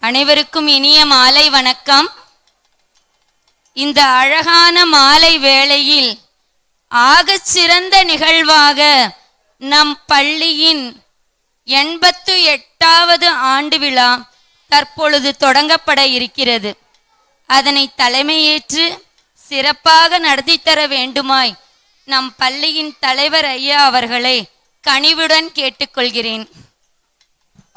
அனைவருக்கும் இனிய மாலை வணக்கம். இந்த அழகான மாலை வேளையில் ஆகச் சிறந்த நிகழ்வாக நம் பள்ளியின் 88வது ஆண்டு விழா தற்பொழுது தொடங்கப்பட இருக்கிறது. அதனை தலைமையேற்று சிறப்பாக நடத்தித்தர வேண்டுமாய் நம் பள்ளியின் தலைவர் ஐயா அவர்களை கனிவுடன் கேட்டுக்கொள்கிறேன்.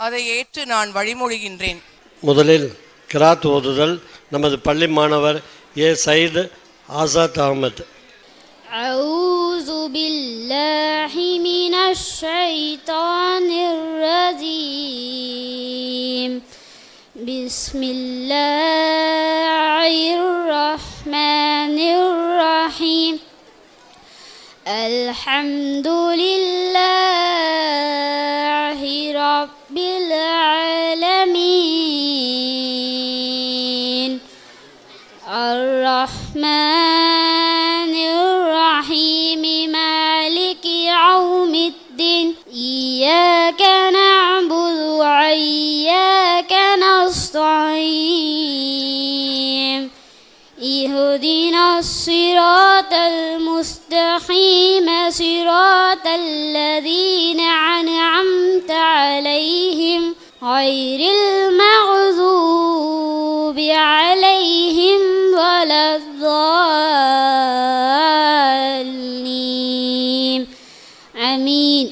அதை ஏற்று நான் வழிமொழிகின்றேன். முதலில் கிராத் ஓதுதல் நமது பள்ளி மாணவர் ஏ சயீத் ஆசாத் அஹமத். أعوذ بالله من الشيطان الرجيم بسم الله الرحمن الرحيم الحمد لله رب العالمين الرحمن الرحيم مالك يوم الدين إياك نعبد وإياك نستعين اهدنا الصراط المستقيم صراط الذين أنعمت عليهم غير المغضوب عليهم ولا الضالين آمين.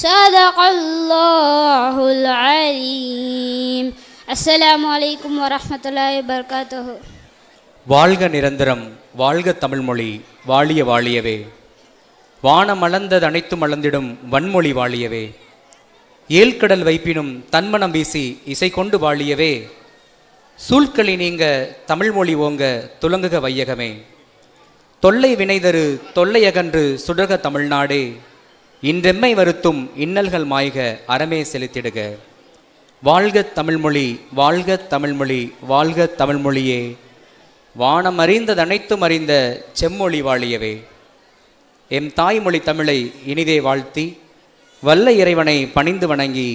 صدق الله العليم. السلام عليكم ورحمة الله وبركاته. வாழ்க நிரந்தரம், வாழ்க தமிழ்மொழி, வாழிய வாழியவே. வானம் அளந்தது அனைத்து மலர்ந்திடும் வன்மொழி வாழியவே. ஏழ்கடல் வைப்பினும் தன்மனம் வீசி இசை கொண்டு வாழியவே. சூழ்களி நீங்க தமிழ்மொழி ஓங்க துலங்குக வையகமே. தொல்லை வினைதரு தொல்லையகன்று சுடக தமிழ்நாடே. இன்றெம்மை வருத்தும் இன்னல்கள் மாய்க அறமே செலுத்திடுக. வாழ்க தமிழ்மொழி, வாழ்க தமிழ்மொழி, வாழ்க தமிழ்மொழியே. வானம் அறிந்தது அனைத்தும் அறிந்த செம்மொழி வாழியவே. எம் தாய்மொழி தமிழை இனிதே வாழ்த்தி வல்ல இறைவனை பணிந்து வணங்கி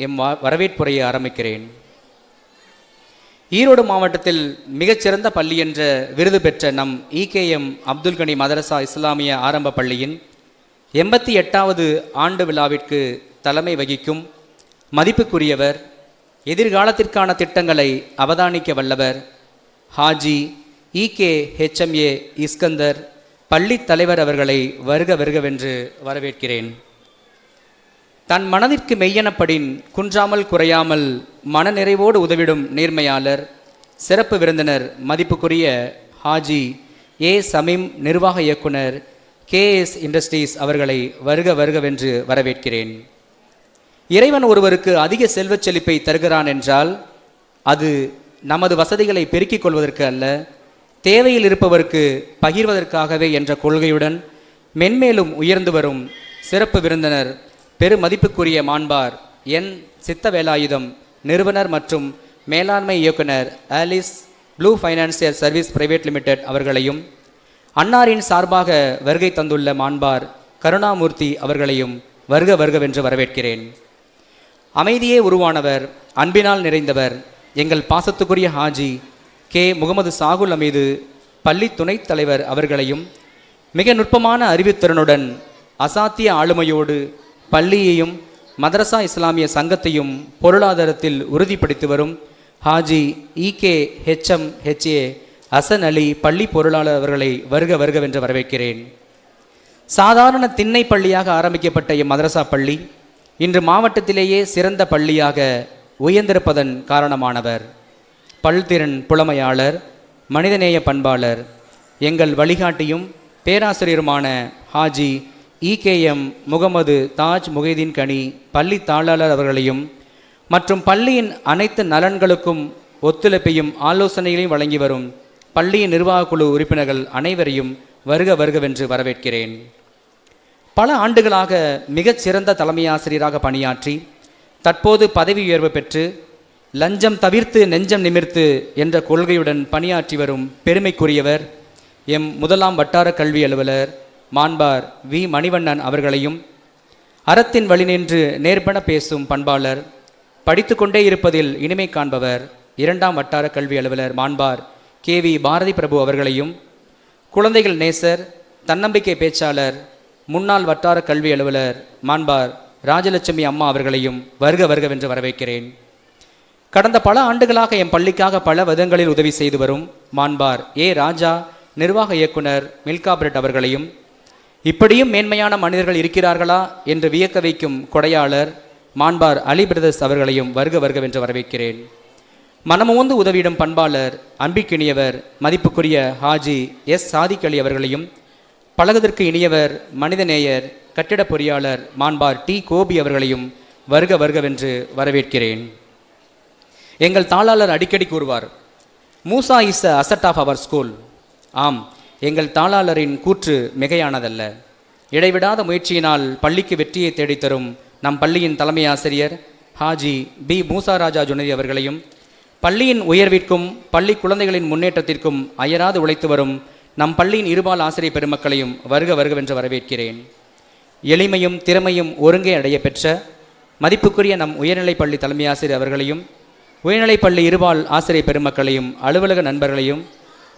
எம் வரவேற்புரையை ஆரம்பிக்கிறேன். ஈரோடு மாவட்டத்தில் மிகச்சிறந்த பள்ளி என்ற விருது பெற்ற நம் EKM அப்துல் கனி மதரசா இஸ்லாமிய ஆரம்ப பள்ளியின் 88வது ஆண்டு விழாவிற்கு தலைமை வகிக்கும் மதிப்புக்குரியவர், எதிர்காலத்திற்கான திட்டங்களை அவதானிக்க வல்லவர் ஹாஜி EKHMA இஸ்கந்தர் பள்ளி தலைவர் அவர்களை வருக வருகவென்று வரவேற்கிறேன். தன் மனதிற்கு மெய்யெனப்படின் குன்றாமல் குறையாமல் மனநிறைவோடு உதவிடும் நேர்மையாளர், சிறப்பு விருந்தினர் மதிப்புக்குரிய ஹாஜி ஏ சமீம் நிர்வாக இயக்குனர் KS இண்டஸ்ட்ரீஸ் அவர்களை வருக வருகவென்று வரவேற்கிறேன். இறைவன் ஒருவருக்கு அதிக செல்வச் செழிப்பை தருகிறான் என்றால் அது நமது வசதிகளை பெருக்கிக் கொள்வதற்கு அல்ல, தேவையில் இருப்பவருக்கு பகிர்வதற்காகவே என்ற கொள்கையுடன் மென்மேலும் உயர்ந்து வரும் சிறப்பு விருந்தினர் பெருமதிப்புக்குரிய மாண்பார் என் சித்தவேலாயுதம் நிறுவனர் மற்றும் மேலாண்மை இயக்குனர் Alice Blue financial service private limited அவர்களையும், அன்னாரின் சார்பாக வருகை தந்துள்ள மாண்பார் கருணாமூர்த்தி அவர்களையும் வருக வருகவென்று வரவேற்கிறேன். அமைதியே உருவானவர், அன்பினால் நிறைந்தவர் எங்கள் பாசத்துக்குரிய ஹாஜி கே முகமது சாகுல் அமீது பள்ளி துணைத் தலைவர் அவர்களையும், மிக நுட்பமான அறிவுத்திறனுடன் அசாத்திய ஆளுமையோடு பள்ளியையும் மதரசா இஸ்லாமிய சங்கத்தையும் பொருளாதாரத்தில் உறுதிப்படுத்தி வரும் ஹாஜி EKHMHA ஹசன் அலி பள்ளி பொருளாளர் அவர்களை வருக வருகவென்று வரவேற்கிறேன். சாதாரண திண்ணை பள்ளியாக ஆரம்பிக்கப்பட்ட இம்மதரசா பள்ளி இன்று மாவட்டத்திலேயே சிறந்த பள்ளியாக உயர்ந்திருப்பதன் காரணமானவர், பல்திறன் புலமையாளர், மனிதநேய பண்பாளர், எங்கள் வழிகாட்டியும் பேராசிரியருமான ஹாஜி EKM முகமது தாஜ் முகைதீன் கனி பள்ளி தாளாளர் அவர்களையும் மற்றும் பள்ளியின் அனைத்து நலன்களுக்கும் ஒத்துழைப்பையும் ஆலோசனைகளையும் வழங்கி வரும் பள்ளியின் நிர்வாக குழு உறுப்பினர்கள் அனைவரையும் வருக வருகவென்று வரவேற்கிறேன். பல ஆண்டுகளாக மிகச்சிறந்த தலைமை ஆசிரியராக பணியாற்றி தற்போது பதவி உயர்வு பெற்று லஞ்சம் தவிர்த்து நெஞ்சம் நிமிர்த்து என்ற கொள்கையுடன் பணியாற்றி வரும் பெருமைக்குரியவர் எம் முதலாம் வட்டார கல்வி அலுவலர் மாண்பார் V. மணிவண்ணன் அவர்களையும், அறத்தின் வழி நின்று நேர்பட பேசும் பண்பாளர் படித்து கொண்டே இருப்பதில் இனிமை காண்பவர் 2ஆம் வட்டார கல்வி அலுவலர் மாண்பார் KV பாரதி பிரபு அவர்களையும், குழந்தைகள் நேசர், தன்னம்பிக்கை பேச்சாளர், முன்னாள் வட்டார கல்வி அலுவலர் மாண்பார் ராஜலட்சுமி அம்மா அவர்களையும் வருக வருகவென்று வரவேற்கிறேன். கடந்த பல ஆண்டுகளாக என் பள்ளிக்காக பல விதங்களில் உதவி செய்து வரும் மாண்பார் ராஜா நிர்வாக இயக்குனர் மில்கா பிரெட் அவர்களையும், இப்படியும் மேன்மையான மனிதர்கள் இருக்கிறார்களா என்று வியக்க வைக்கும் கொடையாளர் மாண்பார் அலி பிரதர்ஸ் அவர்களையும் வருக வருகவென்று வரவேற்கிறேன். மனமுவந்து உதவியிடும் பண்பாளர் அன்பிற்கினியவர் மதிப்புக்குரிய ஹாஜி சாதிக் அலி அவர்களையும், பழகுதற்கு இனியவர் மனிதநேயர் கட்டிட பொறியாளர் மாண்பார் கோபி அவர்களையும் வருக வருகவென்று வரவேற்கிறேன். எங்கள் தாளாளர் அடிக்கடி கூறுவார், Moosa is a asset of our school. ஆம், எங்கள் தாளாளரின் கூற்று மிகையானதல்ல. இடைவிடாத முயற்சியினால் பள்ளிக்கு வெற்றியை தேடித்தரும் நம் பள்ளியின் தலைமை ஆசிரியர் ஹாஜி மூசா ராஜா ஜுனைதி அவர்களையும், பள்ளியின் உயர்விற்கும் பள்ளி குழந்தைகளின் முன்னேற்றத்திற்கும் அயராது உழைத்து வரும் நம் பள்ளியின் இருபால் ஆசிரியர் பெருமக்களையும் வருக வருகவென்று வரவேற்கிறேன். எளிமையும் திறமையும் ஒருங்கே அடைய பெற்ற மதிப்புக்குரிய நம் உயர்நிலைப் பள்ளி தலைமை ஆசிரியர் அவர்களையும், உயர்நிலைப் பள்ளி இருபால் ஆசிரியர் பெருமக்களையும், அலுவலக நண்பர்களையும்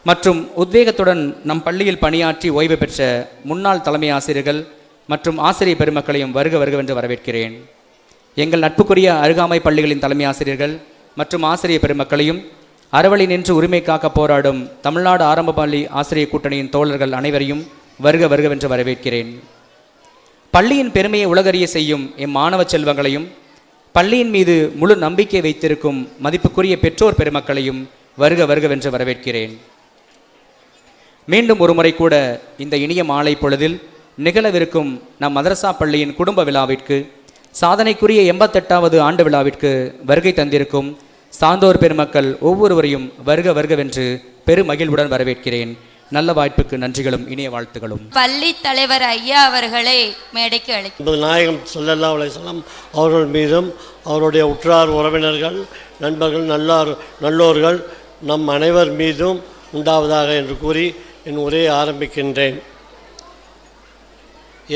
மற்றும் உத்வேகத்துடன் நம் பள்ளியில் பணியாற்றி ஓய்வு பெற்ற முன்னாள் தலைமை ஆசிரியர்கள் மற்றும் ஆசிரியர் பெருமக்களையும் வருக வருகவென்று வரவேற்கிறேன். எங்கள் நட்புக்குரிய அருகாமை பள்ளிகளின் தலைமை ஆசிரியர்கள் மற்றும் ஆசிரியர் பெருமக்களையும், அறவழி நின்று உரிமை காக்க போராடும் தமிழ்நாடு ஆரம்ப பள்ளி ஆசிரியர் கூட்டணியின் தோழர்கள் அனைவரையும் வருக வருகவென்று வரவேற்கிறேன். பள்ளியின் பெருமையை உலகறிய செய்யும் எம் மாணவ செல்வங்களையும், பள்ளியின் மீது முழு நம்பிக்கை வைத்திருக்கும் மதிப்புக்குரிய பெற்றோர் பெருமக்களையும் வருக வருகவென்று வரவேற்கிறேன். மீண்டும் ஒருமுறை கூட இந்த இனிய மாலை பொழுதில் நிகழவிருக்கும் நம் மதரசா பள்ளியின் குடும்ப விழாவிற்கு, சாதனைக்குரிய 88வது ஆண்டு விழாவிற்கு வருகை தந்திருக்கும் சான்றோர் பெருமக்கள் ஒவ்வொருவரையும் வருக வருகவென்று பெருமகிழ்வுடன் வரவேற்கிறேன். நல்ல வாய்ப்புக்கு நன்றிகளும் இனிய வாழ்த்துகளும். பள்ளி தலைவர் ஐயா அவர்களை மேடைக்கு அழைக்கிறேன். நாயகம் ஸல்லல்லாஹு அலைஹி வஸல்லம் அவர்கள் மீதும் அவருடைய உற்றார் உறவினர்கள் நண்பர்கள் நல்லோர்கள் நம் அனைவர் மீதும் உண்டாவதாக என்று கூறி என் உரையை ஆரம்பிக்கின்றேன்.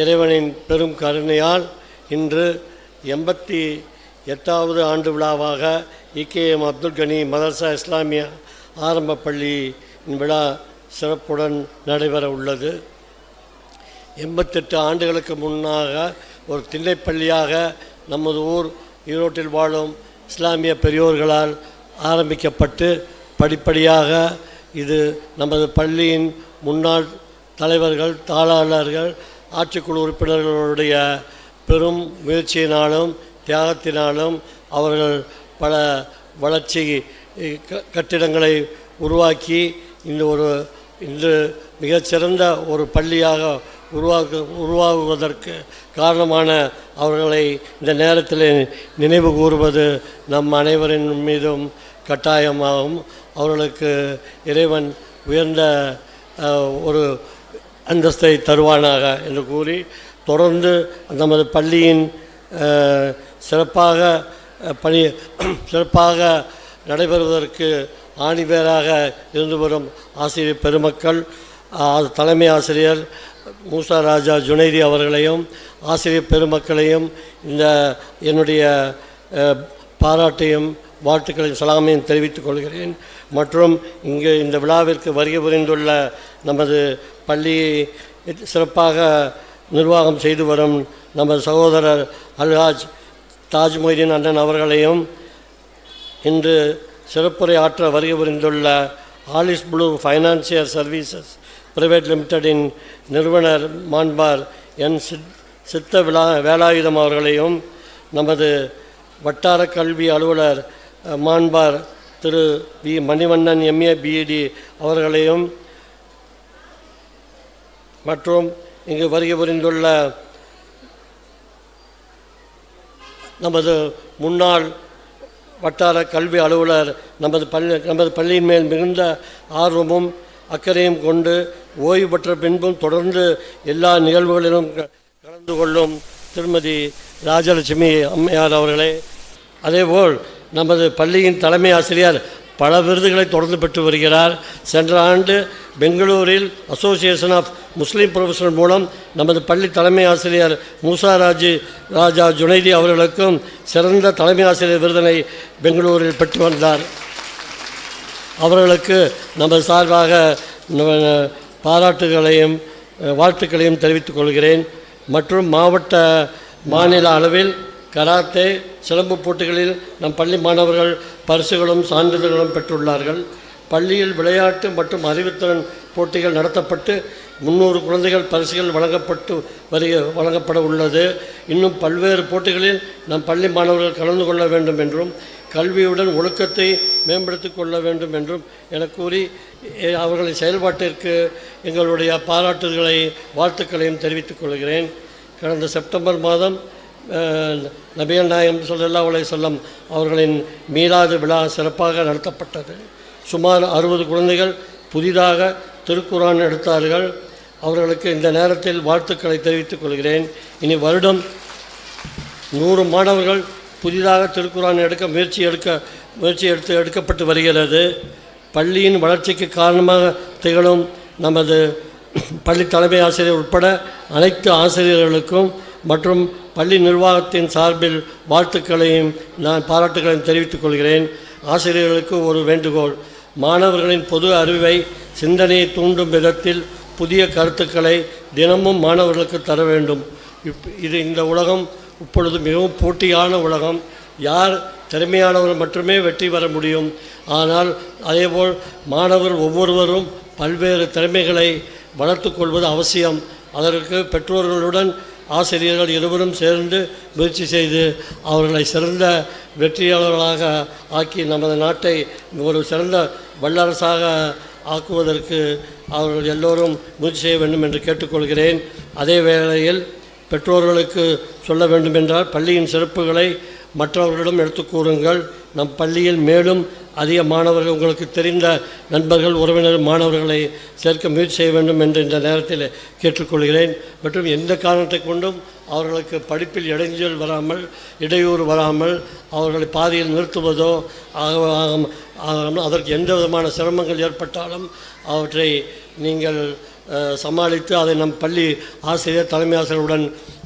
இறைவனின் பெரும் கருணையால் இன்று 88வது ஆண்டு விழாவாக EKM அப்துல் கனி மதரசா இஸ்லாமிய ஆரம்ப பள்ளியின் விழா சிறப்புடன் நடைபெற உள்ளது. 88 ஆண்டுகளுக்கு முன்னாக ஒரு திண்ணைப்பள்ளியாக நமது ஊர் ஈரோட்டில் வாழும் இஸ்லாமிய பெரியோர்களால் ஆரம்பிக்கப்பட்டு படிப்படியாக இது நமது பள்ளியின் முன்னாள் தலைவர்கள், தாளாளர்கள், ஆட்சிக்குழு உறுப்பினர்களுடைய பெரும் முயற்சியினாலும் தியாகத்தினாலும் அவர்கள் பல வளர்ச்சி கட்டிடங்களை உருவாக்கி இன்று மிகச்சிறந்த ஒரு பள்ளியாக உருவாகுவதற்கு காரணமான அவர்களை இந்த நேரத்தில் நினைவு கூறுவது நம் அனைவரின் மீதும் கட்டாயமாகும். அவர்களுக்கு இறைவன் உயர்ந்த ஒரு அந்தஸ்தை தருவானாக என்று கூறி தொடர்ந்து நமது பள்ளியின் சிறப்பாக நடைபெறுவதற்கு ஆணிவேராக இருந்து வரும் ஆசிரியர் பெருமக்கள், தலைமை ஆசிரியர் மூசா ராஜா ஜுனைதி அவர்களையும் ஆசிரியர் பெருமக்களையும் இந்த என்னுடைய பாராட்டையும் வாழ்த்துக்களையும் சலாமையும் தெரிவித்துக் கொள்கிறேன். மற்றும் இங்கு இந்த விழாவிற்கு வருகை புரிந்துள்ள நமது பள்ளியை சிறப்பாக நிர்வாகம் செய்து வரும் நமது சகோதரர் அல்ஹாஜ் தாஜ் மொய்தீன் அண்ணன் அவர்களையும், இன்று சிறப்புரை ஆற்ற வருகை புரிந்துள்ள Alice Blue financial services private லிமிடெடின் நிறுவனர் மாண்பார் சித்த வேலாயுதம் அவர்களையும், நமது வட்டார கல்வி அலுவலர் மாண்பார் திரு மணிவண்ணன் MA BEd அவர்களையும், மற்றும் இங்கு வருகை புரிந்துள்ள நமது முன்னாள் வட்டார கல்வி அலுவலர் நமது பள்ளியின் மேல் மிகுந்த ஆர்வமும் அக்கறையும் கொண்டு ஓய்வு பெற்ற பின்பும் தொடர்ந்து எல்லா நிகழ்வுகளிலும் கலந்து கொள்ளும் திருமதி ராஜலட்சுமி அம்மையார் அவர்களே, அதேபோல் நமது பள்ளியின் தலைமை ஆசிரியர் பல விருதுகளை தொடர்ந்து பெற்று வருகிறார். சென்ற ஆண்டு பெங்களூரில் அசோசியேஷன் ஆஃப் முஸ்லீம் ப்ரொஃபஷனல் மூலம் நமது பள்ளி தலைமை ஆசிரியர் மூசா ராஜா ஜுனைதி அவர்களுக்கும் சிறந்த தலைமை ஆசிரியர் விருதினை பெங்களூரில் பெற்று வந்தார். அவர்களுக்கு நமது சார்பாக பாராட்டுகளையும் வாழ்த்துக்களையும் தெரிவித்துக் கொள்கிறேன். மற்றும் மாநில அளவில் கராத்தே சிலம்பு போட்டிகளில் நம் பள்ளி மாணவர்கள் பரிசுகளும் சான்றிதழ்களும் பெற்றுள்ளார்கள். பள்ளியில் விளையாட்டு மற்றும் அறிவுத்திறன் போட்டிகள் நடத்தப்பட்டு 300 குழந்தைகள் பரிசுகள் வழங்கப்பட உள்ளது. இன்னும் பல்வேறு போட்டிகளில் நம் பள்ளி மாணவர்கள் கலந்து கொள்ள வேண்டும் என்றும் கல்வியுடன் ஒழுக்கத்தை மேம்படுத்திக் கொள்ள வேண்டும் என்றும் என கூறி அவர்களின் செயல்பாட்டிற்கு எங்களுடைய பாராட்டுகளை வாழ்த்துக்களையும் தெரிவித்துக் கொள்கிறேன். கடந்த செப்டம்பர் மாதம் நபிகள் நாயகம் ஸல்லல்லாஹு அலைஹி வஸல்லம் அவர்களின் மீலாது விழா சிறப்பாக நடத்தப்பட்டது. சுமார் 60 குழந்தைகள் புதிதாக திருக்குரான் எடுத்தார்கள். அவர்களுக்கு இந்த நேரத்தில் வாழ்த்துக்களை தெரிவித்துக் கொள்கிறேன். இனி வருடம் 100 மாணவர்கள் புதிதாக திருக்குரான் முயற்சி எடுக்கப்பட்டு வருகிறது. பள்ளியின் வளர்ச்சிக்கு காரணமாக திகழும் நமது பள்ளி தலைமை ஆசிரியர் உட்பட அனைத்து ஆசிரியர்களுக்கும் மற்றும் பள்ளி நிர்வாகத்தின் சார்பில் வாழ்த்துக்களையும் பாராட்டுகளையும் தெரிவித்துக் கொள்கிறேன். ஆசிரியர்களுக்கு ஒரு வேண்டுகோள்: மாணவர்களின் பொது அறிவை சிந்தனையை தூண்டும் விதத்தில் புதிய கருத்துக்களை தினமும் மாணவர்களுக்கு தர வேண்டும். இந்த உலகம் இப்பொழுது மிகவும் போட்டியான உலகம். யார் திறமையானவர் மட்டுமே வெற்றி பெற முடியும். ஆனால் அதேபோல் மாணவர்கள் ஒவ்வொருவரும் பல்வேறு திறமைகளை வளர்த்து கொள்வது அவசியம். அதற்கு பெற்றோர்களுடன் ஆசிரியர்கள் இருவரும் சேர்ந்து முயற்சி செய்து அவர்களை சிறந்த வெற்றியாளர்களாக ஆக்கி நமது நாட்டை ஒரு சிறந்த வல்லரசாக ஆக்குவதற்கு அவர்கள் எல்லோரும் முயற்சி செய்ய வேண்டும் என்று கேட்டுக்கொள்கிறேன். அதே வேளையில் பெற்றோர்களுக்கு சொல்ல வேண்டுமென்றால் பள்ளியின் சிறப்புகளை மற்றவர்களிடம் எடுத்து கூறுங்கள். நம் பள்ளியில் மேலும் அதிக மாணவர்கள், உங்களுக்கு தெரிந்த நண்பர்கள், உறவினர் மாணவர்களை சேர்க்க முயற்சி செய்ய வேண்டும் என்று இந்த நேரத்தில் கேட்டுக்கொள்கிறேன். மற்றும் எந்த காரணத்தை கொண்டும் அவர்களுக்கு படிப்பில் இடையூறு வராமல் அவர்களை பாதியில் நிறுத்துவதோ அதற்கு எந்த விதமான சிரமங்கள் ஏற்பட்டாலும் அவற்றை நீங்கள் சமாளித்து அதை நம் பள்ளி ஆசிரியர் தலைமை ஆசிரியருடன்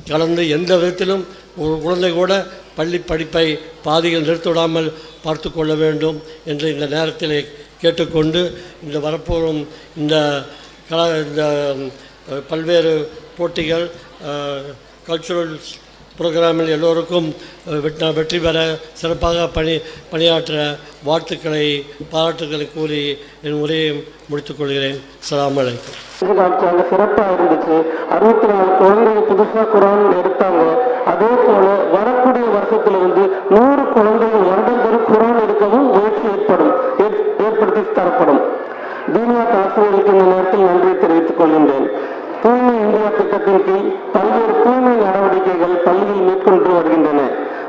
கலந்து எந்த விதத்திலும் ஒரு குழந்தை கூட பள்ளி படிப்பை பாதியில் நிறுத்திவிடாமல் பார்த்து கொள்ள வேண்டும் என்று இந்த நேரத்தில் கேட்டுக்கொண்டு இந்த வரப்போகும் இந்த பல்வேறு போட்டிகள் கல்ச்சுரல் ப்ரோக்ராமில் எல்லோருக்கும் வெற்றி பெற சிறப்பாக பணியாற்ற வாழ்த்துக்களை பாராட்டுகளை கூறி என் உரையை முடித்துக்கொள்கிறேன். அஸ்ஸலாமு அலைக்கும். அங்கே சிறப்பாக இருந்துச்சு. 64 குழந்தைங்க புதுசாக குரான் எடுத்தாங்க. அதே போல வரக்கூடிய வருஷத்துல 100 குழந்தைகள் வருடந்தோறும் குரான் எடுக்கவும் முயற்சி ஏற்படுத்தி தரப்படும். தீனியாத் ஆசிரியர்களுக்கு இந்த நேரத்தில் நன்றி தெரிவித்துக் கொள்கின்றேன். தூய்மை இந்தியா திட்டத்தின் கீழ் பல்வேறு தூய்மை நடவடிக்கைகள் பள்ளியில் மேற்கொண்டு வருகின்றன.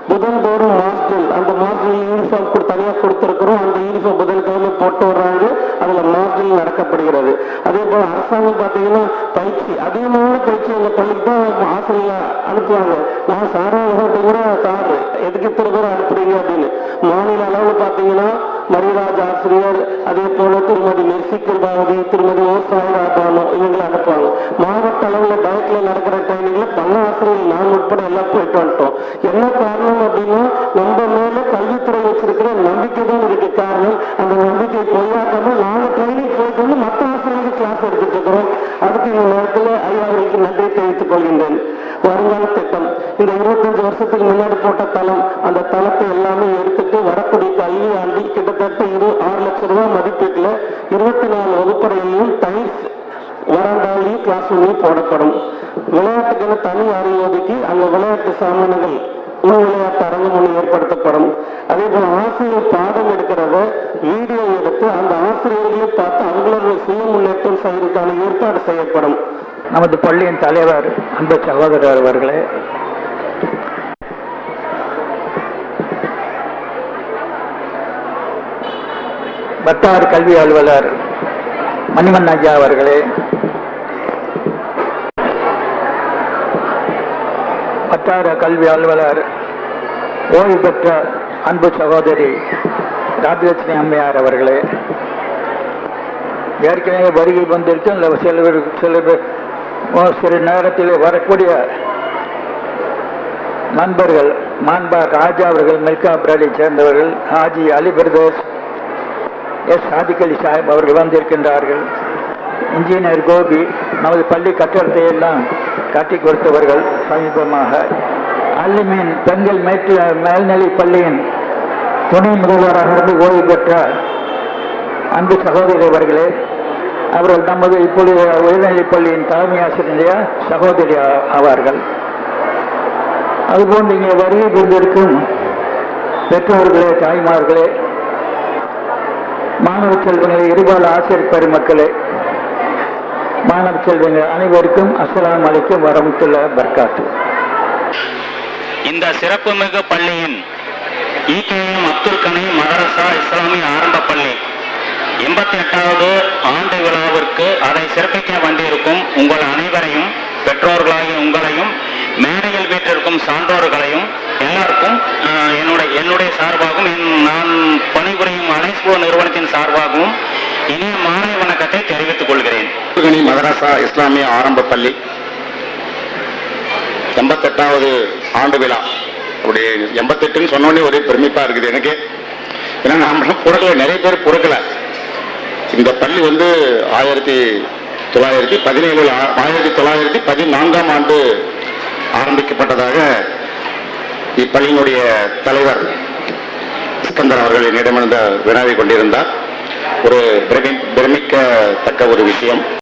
புதன்தோறும் மாஸ்டர், அந்த மாஸ்டர் யூனிஃபார்ம் தனியாக கொடுத்துருக்கிறோம். அந்த யூனிஃபார்ம் புதன்கிழமை போட்டு வர்றாங்க. அதில் மாஸ்டர் நடக்கப்படுகிறது. அதே போல் அரசாங்கம் பார்த்தீங்கன்னா பயிற்சி, அதிகமான பயிற்சி அந்த பள்ளிக்கு தான் ஆசிரியர் அனுப்புவாங்க. நான் சாராக சார் எதுக்கு இத்தனை பேர் அனுப்புறீங்க அப்படின்னு. மாநில அளவில் பார்த்தீங்கன்னா மரிராஜ் ஆசிரியர், அதே போல திருமதி மெர்சிக்கல் பாரதி, திருமதி ஓசாயிராபானோ இவங்களை அனுப்புவாங்க. மாவட்ட அளவில் பைக்ல நடக்கிற ட்ரைனிங்ல பல ஆசிரியர்கள் நான் உட்பட எல்லாம் போயிட்டு வந்துட்டோம். என்ன காரணம் அப்படின்னா நம்ம மேல கல்வித்துறை வச்சிருக்கிற நம்பிக்கை தான் இதுக்கு காரணம். அந்த நம்பிக்கை பொய்யாக்காம நாங்கள் ட்ரைனிங் போயிட்டு வந்து மற்ற ஆசிரியர்களுக்கு கிளாஸ் எடுத்துட்டு இருக்கிறோம். அதுக்கு இந்த நேரத்தில் ஐயாவர்களுக்கு நன்றி தெரிவித்துக் கொள்கின்றேன். வருங்கால திட்டம், இந்த 25 வருஷத்துக்கு முன்னாடி போட்ட தளம், அந்த தளத்தை எல்லாமே எடுத்துட்டு வரக்கூடிய கல்வி ஆண்டில் கிட்டத்தட்ட 6 லட்சம் ரூபாய் மதிப்பீட்டில் 24 வகுப்பறைகளையும் டைல்ஸ் வராண்டாலையும் கிளாஸ் ரூம்லையும் போடப்படும். விளையாட்டுக்கான தனி அறை ஒதுக்கி அந்த விளையாட்டு சாமான்கள் விளையாட்டு அரங்கம் ஒன்று ஏற்படுத்தப்படும். அதே போல ஆசிரியர் பாடம் எடுக்கிறத வீடியோ எடுத்து அந்த ஆசிரியர்களை பார்த்து அவங்களோட சுய முன்னேற்றம் செய்வதற்கான ஏற்பாடு செய்யப்படும். நமது பள்ளியின் தலைவர் அன்பு சகோதரர் அவர்களே, வட்டார கல்வி அலுவலர் மணிவண்ணன் ஐயா அவர்களே, வட்டார கல்வி அலுவலர் ஓய்வு பெற்ற அன்பு சகோதரி ராஜலட்சுமி அம்மையார் அவர்களே, ஏற்கனவே வருகை வந்திருக்கும் இல்லை சில நேரத்தில் வரக்கூடிய நண்பர்கள் மாண்பார் ராஜா அவர்கள் மெல்காபுராலை சேர்ந்தவர்கள் ஹாஜி அலி பிரதேஷ் எஸ் சாதிக் அலி சாஹிப் அவர்கள் வந்திருக்கின்றார்கள். இன்ஜினியர் கோபி நமது பள்ளி கட்டடத்தை எல்லாம் கட்டி கொடுத்தவர்கள் சமீபமாக. அல்லிமீன் பெண்கள் மேல்நிலை பள்ளியின் துணை முதல்வராக இருந்து ஓய்வு பெற்ற அன்பு சகோதரி அவர்களே, அவர்கள் நமது இப்பொழுது உயர்நிலைப் பள்ளியின் தலைமை ஆசிரியர் சகோதரி ஆவார்கள். அதுபோன்று இங்கே வருகை கொண்டிருக்கும் பெற்றோர்களே, தாய்மார்களே, மாணவ செல்வங்களே, இருபால் ஆசிரியர் பெருமக்களே, மாணவ செல்வங்கள் அனைவருக்கும் அஸ்ஸலாமு அலைக்கும் வரஹ்மத்துல்லாஹி வபரகாத்துஹு. இந்த சிறப்புமிகு பள்ளியின் ஈகேஎம் அப்துல் கனீம் மதரசா இஸ்லாமிய ஆரம்ப பள்ளி 88வது ஆண்டு விழாவிற்கு அதை சிறப்பிக்க வந்திருக்கும் உங்கள் அனைவரையும், பெற்றோர்களாகிய உங்களையும், மேடையில் வீட்டிற்கும் சான்றோர்களையும் எல்லாருக்கும் என்னுடைய சார்பாகவும் நான் பணிபுரியும் அனைஸ்போ நிறுவனத்தின் சார்பாகவும் இனிய மாலை வணக்கத்தை தெரிவித்துக் கொள்கிறேன். மதரசா இஸ்லாமிய ஆரம்ப பள்ளி 88வது ஆண்டு விழா. அப்படி 88ன்னு சொன்னோடனே ஒரே பெருமிப்பா இருக்குது எனக்கு. ஏன்னா நாமளும் பிறக்கல, நிறைய பேர் பிறக்கல. இந்த பள்ளி 1914ஆம் ஆண்டு ஆரம்பிக்கப்பட்டதாக இப்பள்ளியினுடைய தலைவர் இஸ்கந்தர் அவர்கள் என்னிடமிருந்து வினாவி கொண்டிருந்தார். ஒரு பிரமிக்கத்தக்க ஒரு விஷயம்.